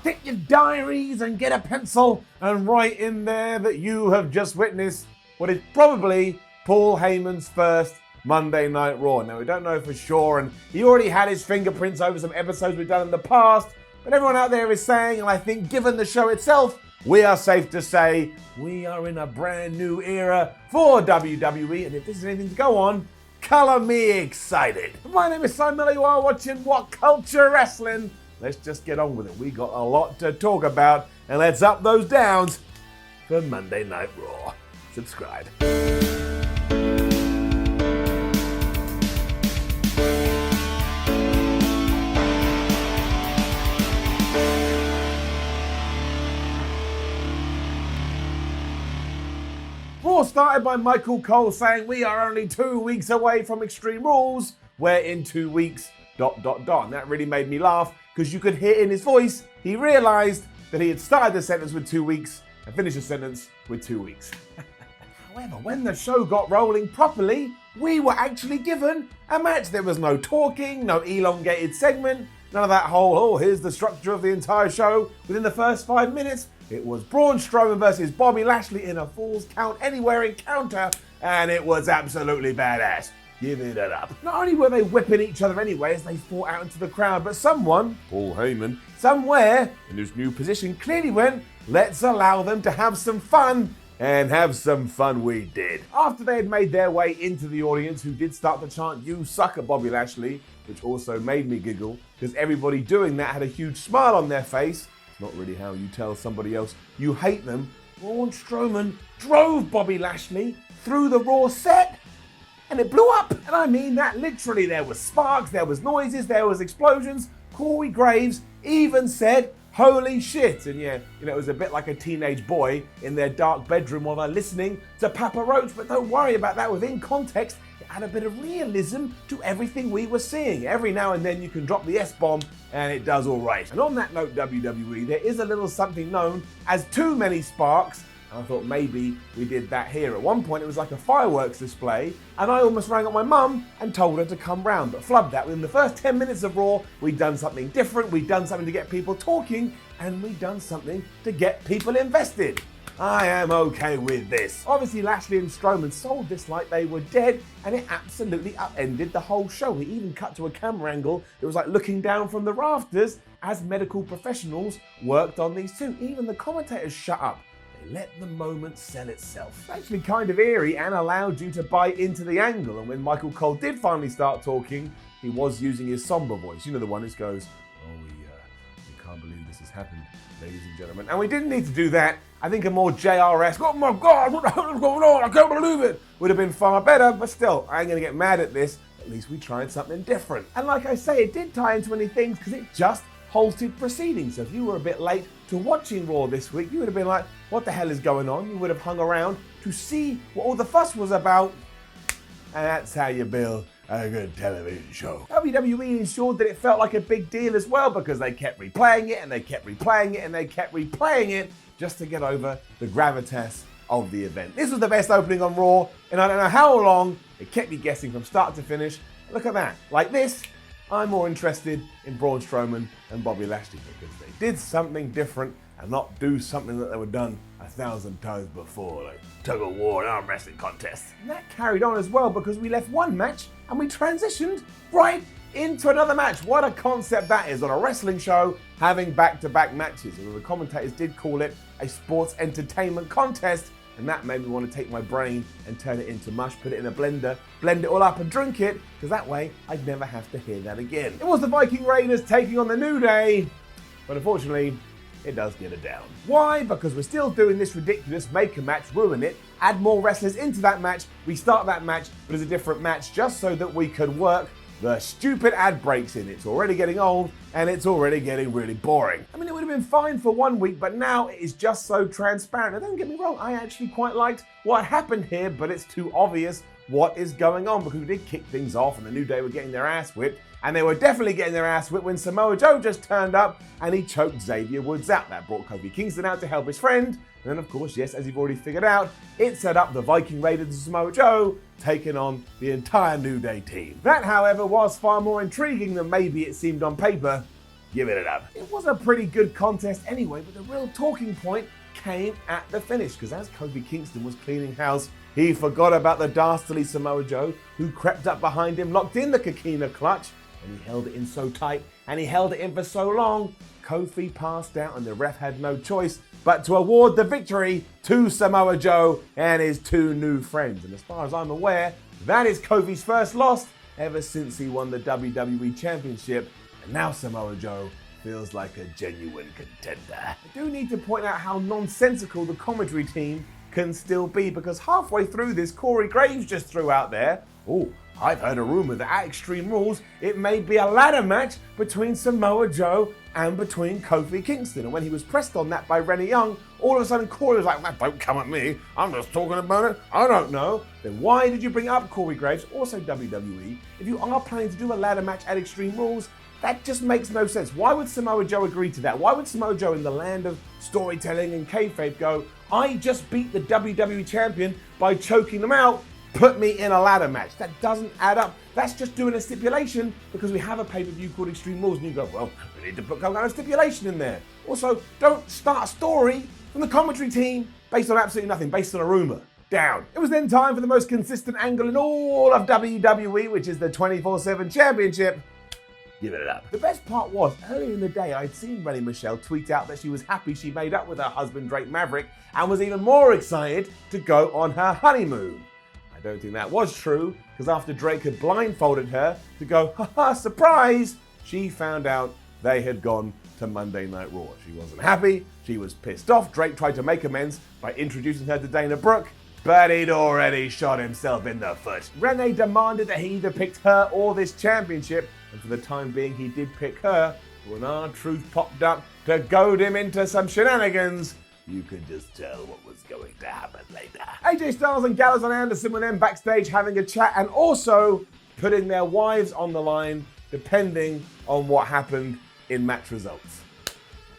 Take your diaries and get a pencil and write in there that you have just witnessed what is probably Paul Heyman's first Monday Night Raw. Now, we don't know for sure, and he already had his fingerprints over some episodes we've done in the past, but everyone out there is saying, and I think given the show itself, we are safe to say we are in a brand new era for WWE, and if this is anything to go on, color me excited. My name is Simon Miller, you are watching WhatCulture Wrestling. Let's just get on with it. We got a lot to talk about, and let's up those downs for Monday Night Raw. Subscribe. Raw started by Michael Cole saying we are only 2 weeks away from Extreme Rules. We're in 2 weeks, ... And that really made me laugh because you could hear in his voice, he realized that he had started the sentence with 2 weeks and finished the sentence with 2 weeks. However, when the show got rolling properly, we were actually given a match. There was no talking, no elongated segment, none of that whole, oh, here's the structure of the entire show. Within the first 5 minutes, it was Braun Strowman versus Bobby Lashley in a Falls Count Anywhere encounter, and it was absolutely badass. Give it up. Not only were they whipping each other anyway as they fought out into the crowd, but someone, Paul Heyman, somewhere in his new position clearly went, let's allow them to have some fun. And have some fun we did. After they had made their way into the audience, who did start to chant, "You suck" at Bobby Lashley, which also made me giggle, because everybody doing that had a huge smile on their face. It's not really how you tell somebody else you hate them. Braun Strowman drove Bobby Lashley through the Raw set, and it blew up. And I mean that literally. There was sparks, there was noises, there was explosions. Corey Graves even said, holy shit. And yeah, it was a bit like a teenage boy in their dark bedroom while they're listening to Papa Roach, but don't worry about that. Within context, it had a bit of realism to everything we were seeing. Every now and then you can drop the S-bomb and it does all right. And on that note, WWE, there is a little something known as too many sparks. I thought maybe we did that here. At one point it was like a fireworks display and I almost rang up my mum and told her to come round, but flubbed that. Within the first 10 minutes of Raw, we'd done something different, we'd done something to get people talking, and we'd done something to get people invested. I am okay with this. Obviously Lashley and Strowman sold this like they were dead, and it absolutely upended the whole show. We even cut to a camera angle that was like looking down from the rafters as medical professionals worked on these two. Even the commentators shut up. Let the moment sell itself. It's actually kind of eerie and allowed you to buy into the angle. And when Michael Cole did finally start talking, he was using his somber voice. You know, the one that goes, oh, we can't believe this has happened, ladies and gentlemen. And we didn't need to do that. I think a more JRS, oh my God, what the hell is going on? I can't believe it, would have been far better. But still, I ain't going to get mad at this. At least we tried something different. And like I say, it did tie into many things because it just halted proceedings. So if you were a bit late to watching Raw this week, you would have been like, what the hell is going on? You would have hung around to see what all the fuss was about. And that's how you build a good television show. WWE ensured that it felt like a big deal as well because they kept replaying it and they kept replaying it and they kept replaying it just to get over the gravitas of the event. This was the best opening on Raw, and I don't know how long. It kept me guessing from start to finish. Look at that. Like this, I'm more interested in Braun Strowman and Bobby Lashley because they did something different and not do something that they were done 1,000 times before, like tug of war and arm wrestling contests. And that carried on as well because we left one match and we transitioned right into another match. What a concept that is on a wrestling show, having back-to-back matches. And the commentators did call it a sports entertainment contest, and that made me want to take my brain and turn it into mush, put it in a blender, blend it all up and drink it, because that way I'd never have to hear that again. It was the Viking Raiders taking on the New Day, but unfortunately, it does get a down. Why? Because we're still doing this ridiculous make a match, ruin it, add more wrestlers into that match, restart that match, but as a different match, just so that we could work the stupid ad breaks in. It's already getting old and it's already getting really boring. I mean, it would have been fine for 1 week, but now it is just so transparent. Now, don't get me wrong, I actually quite liked what happened here, but it's too obvious what is going on because we did kick things off and the New Day were getting their ass whipped, and they were definitely getting their ass whipped when Samoa Joe just turned up and he choked Xavier Woods out. That brought Kofi Kingston out to help his friend, and then of course, yes, as you've already figured out, it set up the Viking Raiders and Samoa Joe taking on the entire New Day team. That, however, was far more intriguing than maybe it seemed on paper. Give it up. It was a pretty good contest anyway, but the real talking point came at the finish, because as Kofi Kingston was cleaning house, he forgot about the dastardly Samoa Joe, who crept up behind him, locked in the Coquina clutch, and he held it in so tight, and he held it in for so long, Kofi passed out and the ref had no choice but to award the victory to Samoa Joe and his two new friends. And as far as I'm aware, that is Kofi's first loss ever since he won the WWE Championship, and now Samoa Joe feels like a genuine contender. I do need to point out how nonsensical the commentary team can still be, because halfway through this, Corey Graves just threw out there, "Oh, I've heard a rumor that at Extreme Rules, it may be a ladder match between Samoa Joe and between Kofi Kingston." And when he was pressed on that by Renee Young, all of a sudden Corey was like, "Man, don't come at me. I'm just talking about it. I don't know." Then why did you bring up Corey Graves, also WWE, if you are planning to do a ladder match at Extreme Rules? That just makes no sense. Why would Samoa Joe agree to that? Why would Samoa Joe, in the land of storytelling and kayfabe, go, "I just beat the WWE champion by choking them out, put me in a ladder match"? That doesn't add up. That's just doing a stipulation because we have a pay-per-view called Extreme Rules, and you go, "Well, we need to put some kind of stipulation in there." Also, don't start a story from the commentary team based on absolutely nothing, based on a rumor. Down. It was then time for the most consistent angle in all of WWE, which is the 24/7 championship. Give it up. The best part was, earlier in the day, I'd seen Renee Michelle tweet out that she was happy she made up with her husband Drake Maverick and was even more excited to go on her honeymoon. I don't think that was true, because after Drake had blindfolded her to go, "Haha, surprise," she found out they had gone to Monday Night Raw. She wasn't happy, she was pissed off. Drake tried to make amends by introducing her to Dana Brooke, but he'd already shot himself in the foot. Renee demanded that he either picked her or this championship, and for the time being he did pick her. When R-Truth popped up to goad him into some shenanigans, you could just tell what was going to happen later. AJ Styles and Gallows and Anderson were then backstage having a chat and also putting their wives on the line depending on what happened in match results.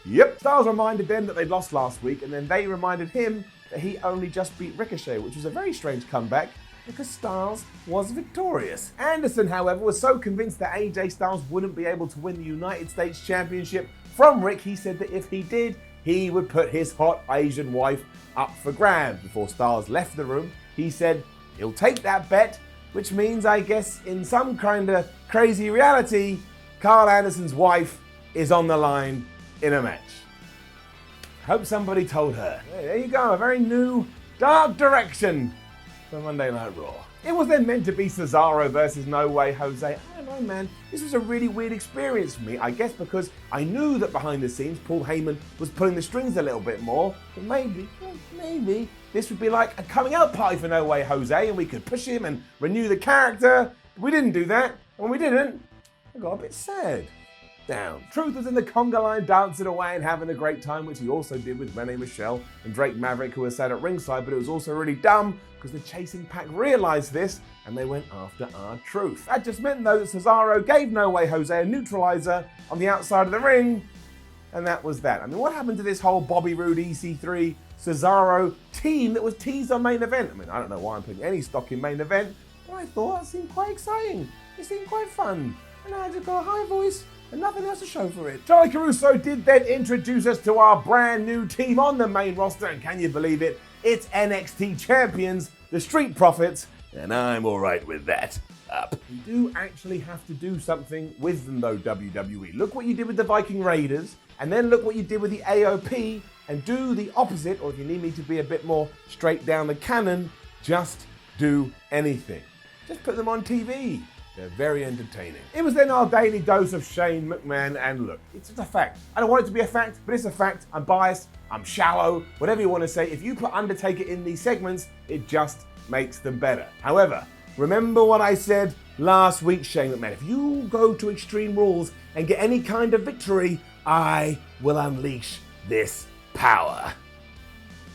Yep, Styles reminded them that they'd lost last week, and then they reminded him that he only just beat Ricochet, which was a very strange comeback because Styles was victorious. Anderson, however, was so convinced that AJ Styles wouldn't be able to win the United States Championship from Rick, he said that if he did, he would put his hot Asian wife up for grabs. Before Styles left the room, he said he'll take that bet, which means, I guess, in some kind of crazy reality, Carl Anderson's wife is on the line in a match. Hope somebody told her. There you go, a very new, dark direction for Monday Night Raw. It was then meant to be Cesaro versus No Way Jose. I don't know, man. This was a really weird experience for me. I guess because I knew that behind the scenes, Paul Heyman was pulling the strings a little bit more. But maybe this would be like a coming out party for No Way Jose, and we could push him and renew the character. But we didn't do that. And when we didn't, I got a bit sad. Down. Truth was in the conga line dancing away and having a great time, which he also did with Renee Michelle and Drake Maverick, who was sat at ringside, but it was also really dumb because the chasing pack realized this and they went after R-Truth. That just meant though that Cesaro gave No Way Jose a neutralizer on the outside of the ring, and that was that. I mean, what happened to this whole Bobby Roode, EC3, Cesaro team that was teased on main event? I mean, I don't know why I'm putting any stock in main event, but I thought that seemed quite exciting. It seemed quite fun. And I had to go high voice and nothing else to show for it. Charlie Caruso did then introduce us to our brand new team on the main roster, and can you believe it? It's NXT champions, the Street Profits, and I'm alright with that. Up. You do actually have to do something with them though, WWE. Look what you did with the Viking Raiders, and then look what you did with the AOP, and do the opposite, or if you need me to be a bit more straight down the canon, just do anything. Just put them on TV. They're very entertaining. It was then our daily dose of Shane McMahon, and look, it's just a fact. I don't want it to be a fact, but it's a fact. I'm biased, I'm shallow, whatever you want to say. If you put Undertaker in these segments, it just makes them better. However, remember what I said last week, Shane McMahon. If you go to Extreme Rules and get any kind of victory, I will unleash this power.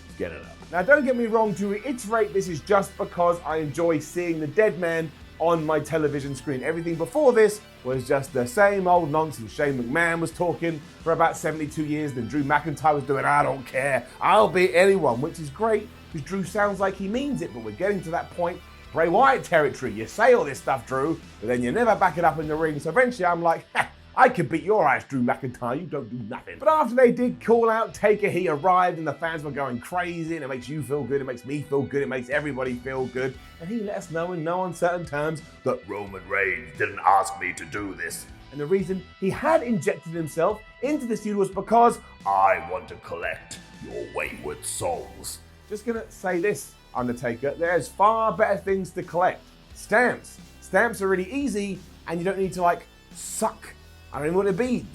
Let's get it up. Now, don't get me wrong, to reiterate, this is just because I enjoy seeing the dead man on my television screen. Everything before this was just the same old nonsense. Shane McMahon was talking for about 72 years, then Drew McIntyre was doing, I don't care, I'll beat anyone, which is great, because Drew sounds like he means it, but we're getting to that point, Bray Wyatt territory. You say all this stuff, Drew, but then you never back it up in the ring, so eventually I'm like, I could beat your ass, Drew McIntyre. You don't do nothing. But after they did call out Taker, he arrived and the fans were going crazy, and it makes you feel good, it makes me feel good, it makes everybody feel good. And he let us know in no uncertain terms that Roman Reigns didn't ask me to do this. And the reason he had injected himself into this feud was because I want to collect your wayward souls. Just gonna say this, Undertaker, there's far better things to collect. Stamps. Stamps are really easy, and you don't need to suck, I don't even want to be,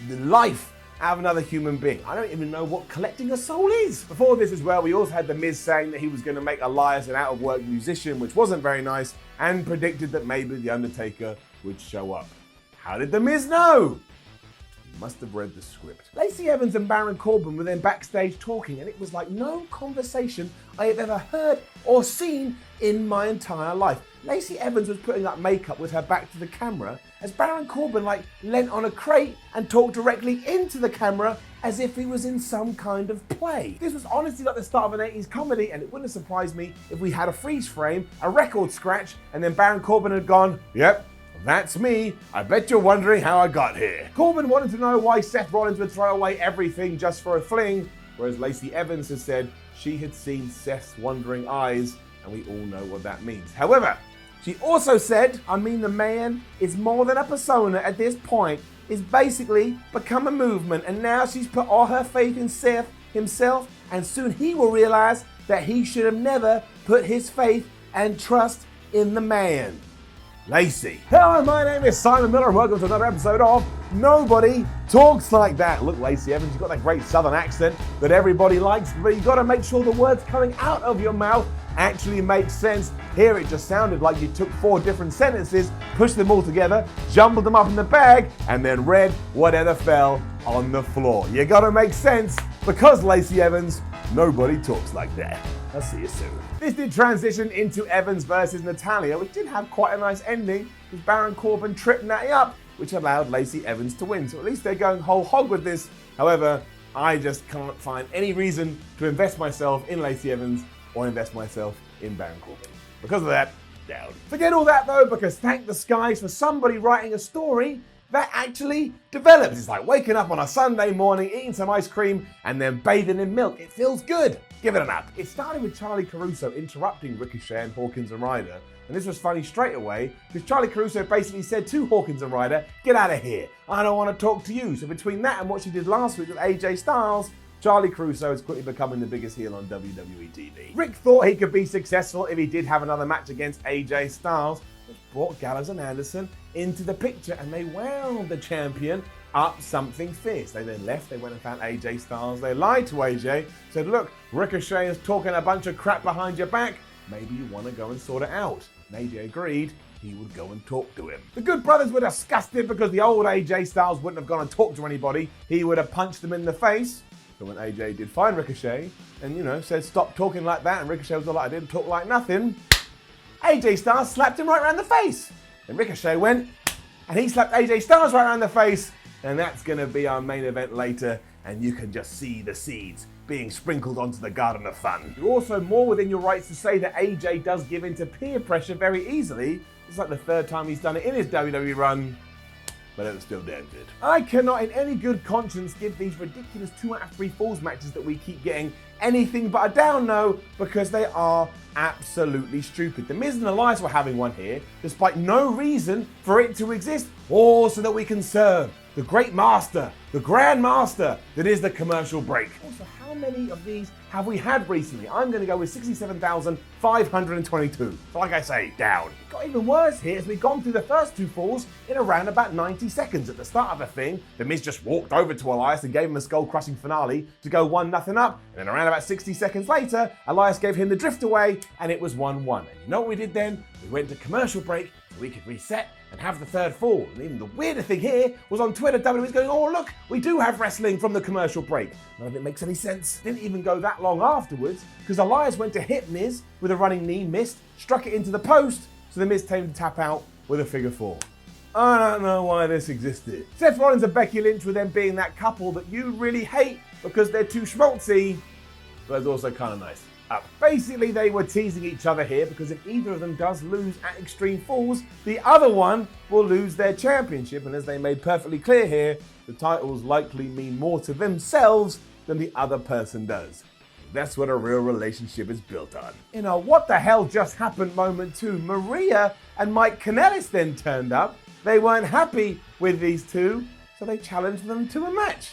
the life out of another human being. I don't even know what collecting a soul is. Before this as well, we also had The Miz saying that he was going to make Elias an out-of-work musician, which wasn't very nice, and predicted that maybe The Undertaker would show up. How did The Miz know? He must have read the script. Lacey Evans and Baron Corbin were then backstage talking, and it was like no conversation I have ever heard or seen in my entire life. Lacey Evans was putting up makeup with her back to the camera as Baron Corbin leant on a crate and talked directly into the camera as if he was in some kind of play. This was honestly like the start of an 80s comedy, and it wouldn't have surprised me if we had a freeze frame, a record scratch, and then Baron Corbin had gone, "Yep, that's me. I bet you're wondering how I got here." Corbin wanted to know why Seth Rollins would throw away everything just for a fling, whereas Lacey Evans has said she had seen Seth's wandering eyes, and we all know what that means. However, she also said, the man is more than a persona at this point. It's basically become a movement, and now she's put all her faith in Seth himself, and soon he will realize that he should have never put his faith and trust in the man. Lacey. Hello, my name is Simon Miller, and welcome to another episode of Nobody Talks Like That. Look, Lacey Evans, you've got that great southern accent that everybody likes, but you've got to make sure the words coming out of your mouth actually make sense. Here it just sounded like you took 4 different sentences, pushed them all together, jumbled them up in the bag, and then read whatever fell on the floor. You got to make sense, because Lacey Evans, nobody talks like that. I'll see you soon. This did transition into Evans versus Natalya, which did have quite a nice ending, with Baron Corbin tripped Natty up, which allowed Lacey Evans to win. So at least they're going whole hog with this. However, I just can't find any reason to invest myself in Lacey Evans or invest myself in Baron Corbin. Because of that, down. Forget all that though, because thank the skies for somebody writing a story that actually develops. It's like waking up on a Sunday morning, eating some ice cream, and then bathing in milk. It feels good. Give it an up. It started with Charlie Caruso interrupting Ricochet and Hawkins and Ryder. And this was funny straight away, because Charlie Caruso basically said to Hawkins and Ryder, "Get out of here. I don't want to talk to you." So between that and what she did last week with AJ Styles, Charlie Caruso is quickly becoming the biggest heel on WWE TV. Rick thought he could be successful if he did have another match against AJ Styles, which brought Gallows and Anderson into the picture, and they wound the champion up something fierce. They then left, they went and found AJ Styles, they lied to AJ, said, "Look, Ricochet is talking a bunch of crap behind your back, maybe you want to go and sort it out." And AJ agreed he would go and talk to him. The Good Brothers were disgusted because the old AJ Styles wouldn't have gone and talked to anybody, he would have punched them in the face. So when AJ did find Ricochet and, said, "Stop talking like that," and Ricochet was like, "I didn't talk like nothing," AJ Styles slapped him right around the face. Then Ricochet went and he slapped AJ Styles right around the face, and that's going to be our main event later, and you can just see the seeds being sprinkled onto the Garden of Fun. You're also more within your rights to say that AJ does give in to peer pressure very easily. It's like the 3rd time he's done it in his WWE run, but it was still damn good. I cannot in any good conscience give these ridiculous 2 out of 3 Falls matches that we keep getting anything but a down no, because they are absolutely stupid. The Miz and Elias were having one here, despite no reason for it to exist, all so that we can serve the great master, the grand master that is the commercial break. Also, how many of these have we had recently? I'm going to go with 67,522. So like I say, down. It got even worse here as we've gone through the first 2 falls in around about 90 seconds. At the start of the thing, the Miz just walked over to Elias and gave him a skull-crushing finale to go 1-0 up. And then around about 60 seconds later, Elias gave him the drift away and it was 1-1. And you know what we did then? We went to commercial break so we could reset and have the 3rd fall. And even the weirder thing here was on Twitter, WWE's going, "Oh look, we do have wrestling from the commercial break." None of it makes any sense. Didn't even go that long afterwards, because Elias went to hit Miz with a running knee, missed, struck it into the post, so the Miz came to tap out with a figure 4. I don't know why this existed. Seth Rollins and Becky Lynch with them being that couple that you really hate because they're too schmaltzy, but it's also kind of nice. up. Basically, they were teasing each other here because if either of them does lose at Extreme Falls, the other one will lose their championship. And as they made perfectly clear here, the titles likely mean more to themselves than the other person does. That's what a real relationship is built on. In a what the hell just happened moment too, Maria and Mike Kanellis then turned up. They weren't happy with these two, so they challenged them to a match.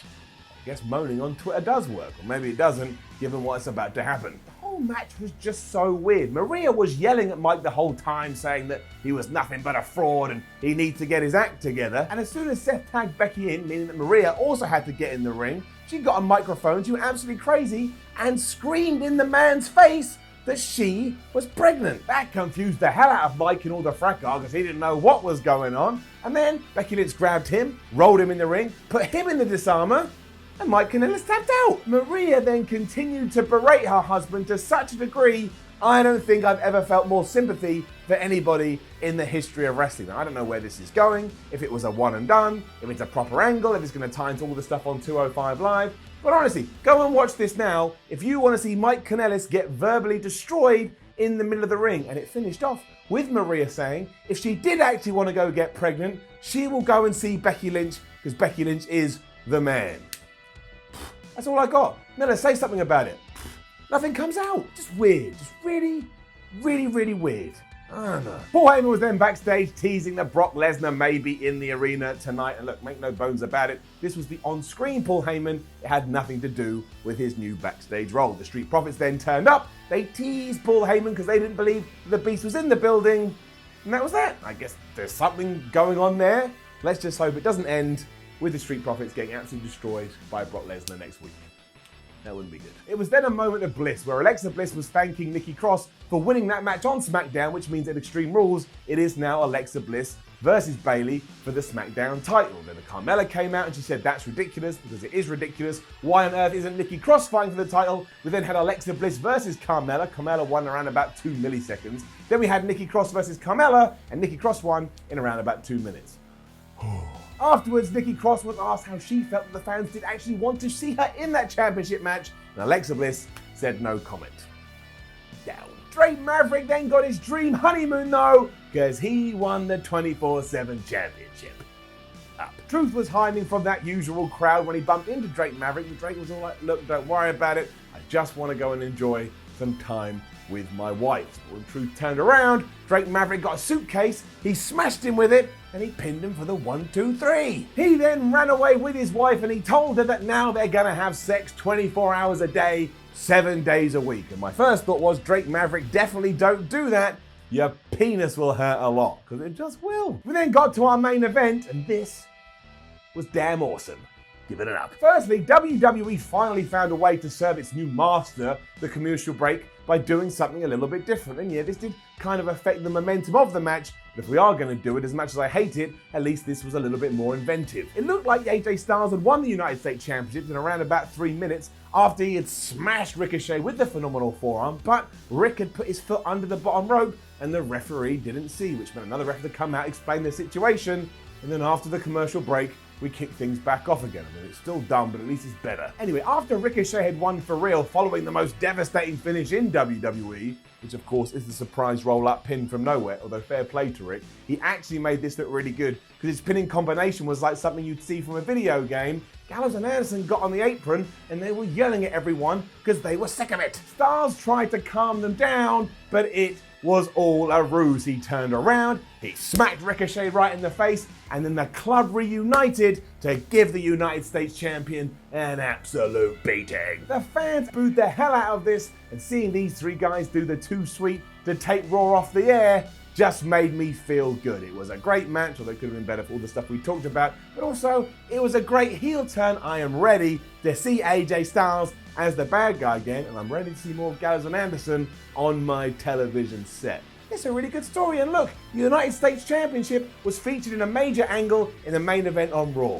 I guess moaning on Twitter does work, or maybe it doesn't, given what's about to happen. The whole match was just so weird. Maria was yelling at Mike the whole time, saying that he was nothing but a fraud and he needs to get his act together. And as soon as Seth tagged Becky in, meaning that Maria also had to get in the ring, she got a microphone, she went absolutely crazy, and screamed in the man's face that she was pregnant. That confused the hell out of Mike in all the fracas because he didn't know what was going on. And then Becky Lynch grabbed him, rolled him in the ring, put him in the disarmer, and Mike Kanellis tapped out. Maria then continued to berate her husband to such a degree, I don't think I've ever felt more sympathy for anybody in the history of wrestling. Now, I don't know where this is going, if it was a one and done, if it's a proper angle, if it's going to tie into all the stuff on 205 Live. But honestly, go and watch this now if you want to see Mike Kanellis get verbally destroyed in the middle of the ring. And it finished off with Maria saying if she did actually want to go get pregnant, she will go and see Becky Lynch because Becky Lynch is the man. That's all I got. No, let's say something about it. Nothing comes out. Just weird. Just really, really, really weird. I don't know. Paul Heyman was then backstage teasing that Brock Lesnar may be in the arena tonight. And look, make no bones about it, this was the on-screen Paul Heyman. It had nothing to do with his new backstage role. The Street Profits then turned up. They teased Paul Heyman because they didn't believe the Beast was in the building. And that was that. I guess there's something going on there. Let's just hope it doesn't end with the Street Profits getting absolutely destroyed by Brock Lesnar next week. That wouldn't be good. It was then a moment of bliss where Alexa Bliss was thanking Nikki Cross for winning that match on SmackDown, which means at Extreme Rules, it is now Alexa Bliss versus Bayley for the SmackDown title. Then Carmella came out and she said that's ridiculous because it is ridiculous. Why on earth isn't Nikki Cross fighting for the title? We then had Alexa Bliss versus Carmella. Carmella won around about 2 milliseconds. Then we had Nikki Cross versus Carmella and Nikki Cross won in around about 2 minutes. Afterwards, Nikki Cross was asked how she felt that the fans did actually want to see her in that championship match, and Alexa Bliss said no comment. Down. Drake Maverick then got his dream honeymoon though, because he won the 24/7 championship. Up. Truth was hiding from that usual crowd when he bumped into Drake Maverick, and Drake was all like, look, don't worry about it, I just want to go and enjoy some time with my wife. When Truth turned around, Drake Maverick got a suitcase, he smashed him with it, and he pinned him for the 1, 2, 3. He then ran away with his wife and he told her that now they're gonna have sex 24 hours a day, 7 days a week. And my first thought was, Drake Maverick, definitely don't do that. Your penis will hurt a lot, because it just will. We then got to our main event, and this was damn awesome. Give it up. Firstly, WWE finally found a way to serve its new master the commercial break by doing something a little bit different. And yeah, this did kind of affect the momentum of the match, but if we are going to do it, as much as I hate it, at least this was a little bit more inventive. It looked like AJ Styles had won the United States Championship in around about 3 minutes after he had smashed Ricochet with the phenomenal forearm, but Rick had put his foot under the bottom rope and the referee didn't see, which meant another ref to come out, explain the situation, and then after the commercial break, we kick things back off again. I mean, it's still dumb, but at least it's better. Anyway, after Ricochet had won for real following the most devastating finish in WWE, which of course is the surprise roll-up pin from nowhere, although fair play to Rick, he actually made this look really good because his pinning combination was like something you'd see from a video game. Gallows and Anderson got on the apron and they were yelling at everyone because they were sick of it. Styles tried to calm them down, but it was all a ruse. He turned around, he smacked Ricochet right in the face, and then the club reunited to give the United States champion an absolute beating. The fans booed the hell out of this, and seeing these three guys do the too sweet to take Raw off the air just made me feel good. It was a great match, although it could have been better for all the stuff we talked about, but also it was a great heel turn. I am ready to see AJ Styles as the bad guy again, and I'm ready to see more of Gallows and Anderson on my television set. It's a really good story, and look, the United States Championship was featured in a major angle in the main event on Raw.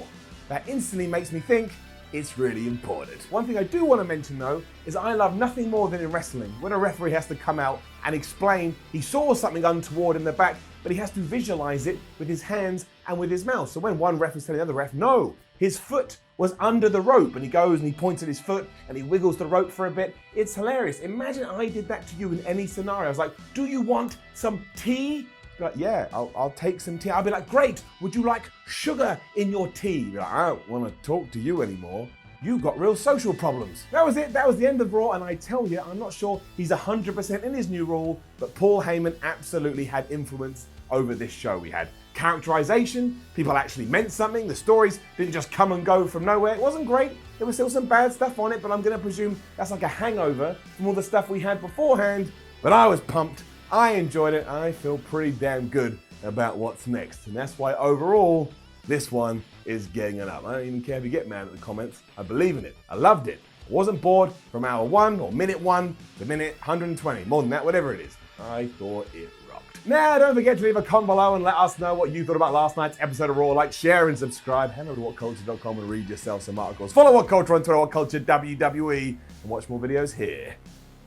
That instantly makes me think it's really important. One thing I do want to mention though is I love nothing more than in wrestling when a referee has to come out and explain he saw something untoward in the back but he has to visualize it with his hands and with his mouth. So when one ref is telling the other ref, no, his foot was under the rope, and he goes and he points at his foot and he wiggles the rope for a bit. It's hilarious. Imagine I did that to you in any scenario. I was like, do you want some tea? You're like, yeah, I'll take some tea. I'll be like, great, would you like sugar in your tea? You're like, I don't want to talk to you anymore. You've got real social problems. That was it. That was the end of Raw, and I tell you, I'm not sure he's 100% in his new rule, but Paul Heyman absolutely had influence over this show. We had characterization, people actually meant something, the stories didn't just come and go from nowhere. It wasn't great, there was still some bad stuff on it, but I'm gonna presume that's like a hangover from all the stuff we had beforehand. But I was pumped, I enjoyed it, I feel pretty damn good about what's next. And that's why overall, this one is getting it up. I don't even care if you get mad at the comments. I believe in it. I loved it. I wasn't bored from hour 1 or minute 1 to minute 120. More than that, whatever it is. I thought it rocked. Now, don't forget to leave a comment below and let us know what you thought about last night's episode of Raw. Like, share, and subscribe. Head over to WhatCulture.com and read yourself some articles. Follow WhatCulture on Twitter, WhatCulture WWE, and watch more videos here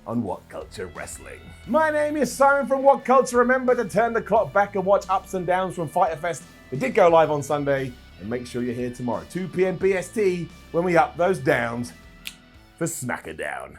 on WhatCulture Wrestling. My name is Simon from WhatCulture. Remember to turn the clock back and watch Ups and Downs from Fyter Fest. It did go live on Sunday. And make sure you're here tomorrow, 2 p.m. BST, when we up those downs for Smackadown.